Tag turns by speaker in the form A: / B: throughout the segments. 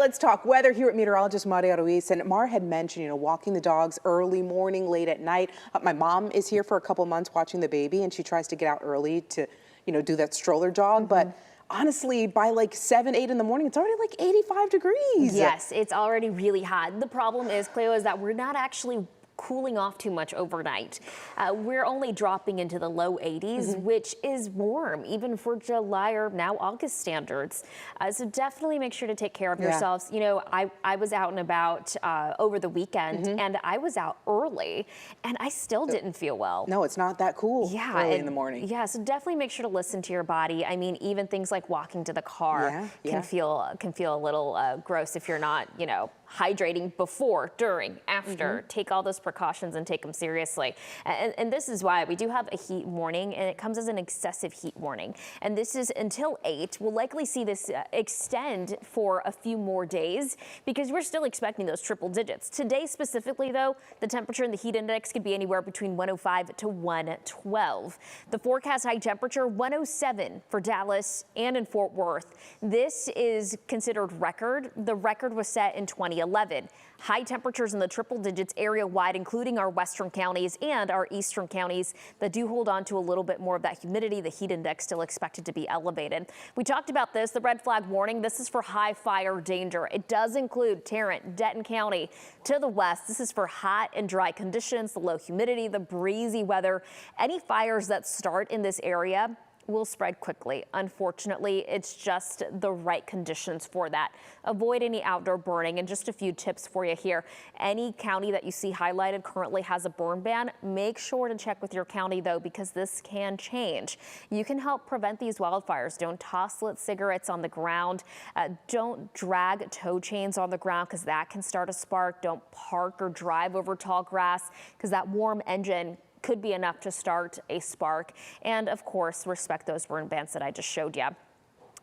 A: Let's talk weather here at meteorologist Maria Ruiz. And Mar had mentioned, walking the dogs early morning, late at night. My mom is here for a couple months watching the baby, and she tries to get out early to, do that stroller jog. But honestly, by like 7, 8 in the morning, it's already like 85 degrees.
B: Yes, it's already really hot. The problem is, Cleo, is that we're not actually cooling off too much overnight. We're only dropping into the low 80s, which is warm even for July or now August standards. So definitely make sure to take care of yourselves. I was out and about over the weekend, and I was out early, and I still didn't feel well.
A: No, it's not that cool early in the morning.
B: Yeah, so definitely make sure to listen to your body. I mean, even things like walking to the car can feel a little gross if you're not, hydrating before, during, after. Take all those precautions and take them seriously. And this is why we do have a heat warning, and it comes as an excessive heat warning. And this is until 8. We'll likely see this extend for a few more days because we're still expecting those triple digits. Today specifically, though, the temperature and the heat index could be anywhere between 105 to 112. The forecast high temperature 107 for Dallas and in Fort Worth. This is considered record. The record was set in 2011. High temperatures in the triple digits area-wide, including our western counties and our eastern counties that do hold on to a little bit more of that humidity. The heat index still expected to be elevated. We talked about this, the red flag warning. This is for high fire danger. It does include Tarrant, Denton County to the west. This is for hot and dry conditions, the low humidity, the breezy weather. Any fires that start in this area will spread quickly. Unfortunately, it's just the right conditions for that. Avoid any outdoor burning, and just a few tips for you here. Any county that you see highlighted currently has a burn ban. Make sure to check with your county though, because this can change. You can help prevent these wildfires. Don't toss lit cigarettes on the ground. Don't drag tow chains on the ground because that can start a spark. Don't park or drive over tall grass because that warm engine could be enough to start a spark. And of course, respect those burn bans that I just showed you.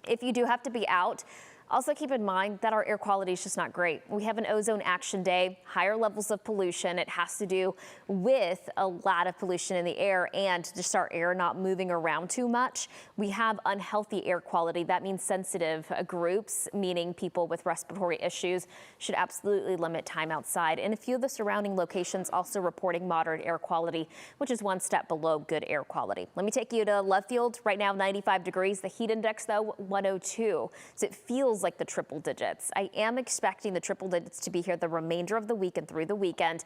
B: If you do have to be out, also keep in mind that our air quality is just not great. We have an ozone action day, higher levels of pollution. It has to do with a lot of pollution in the air and just our air not moving around too much. We have unhealthy air quality. That means sensitive groups, meaning people with respiratory issues, should absolutely limit time outside. And a few of the surrounding locations also reporting moderate air quality, which is one step below good air quality. Let me take you to left field. Right now, 95 degrees. The heat index, though, 102. So it feels like the triple digits. I am expecting the triple digits to be here the remainder of the week and through the weekend.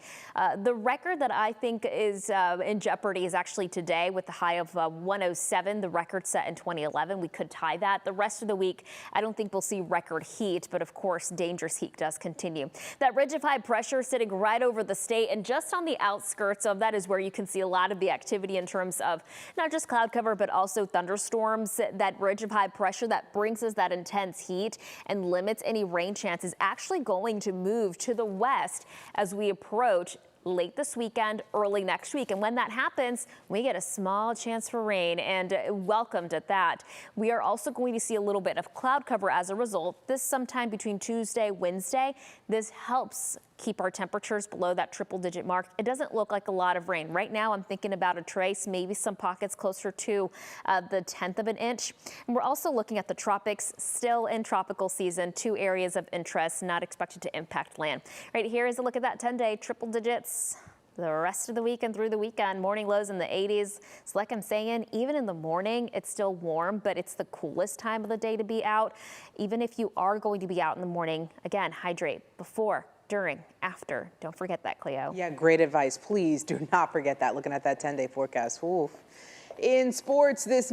B: The record that I think is in jeopardy is actually today with the high of 107, the record set in 2011. We could tie that. The rest of the week, I don't think we'll see record heat, but of course, dangerous heat does continue. That ridge of high pressure sitting right over the state, and just on the outskirts of that is where you can see a lot of the activity in terms of not just cloud cover, but also thunderstorms. That ridge of high pressure that brings us that intense heat and limits any rain chances actually going to move to the west as we approach late this weekend, early next week. And when that happens, we get a small chance for rain, and welcomed at that. We are also going to see a little bit of cloud cover as a result. This sometime between Tuesday, Wednesday. This helps keep our temperatures below that triple digit mark. It doesn't look like a lot of rain. Right now, I'm thinking about a trace, maybe some pockets closer to the 1/10 of an inch. And we're also looking at the tropics, still in tropical season. 2 areas of interest not expected to impact land. Right here is a look at that 10-day triple digits. The rest of the week and through the weekend, morning lows in the 80s. So like I'm saying, even in the morning, it's still warm, but it's the coolest time of the day to be out. Even if you are going to be out in the morning, again, hydrate before, during, after. Don't forget that, Cleo.
A: Yeah, great advice. Please do not forget that, looking at that 10-day forecast. Oof. In sports, this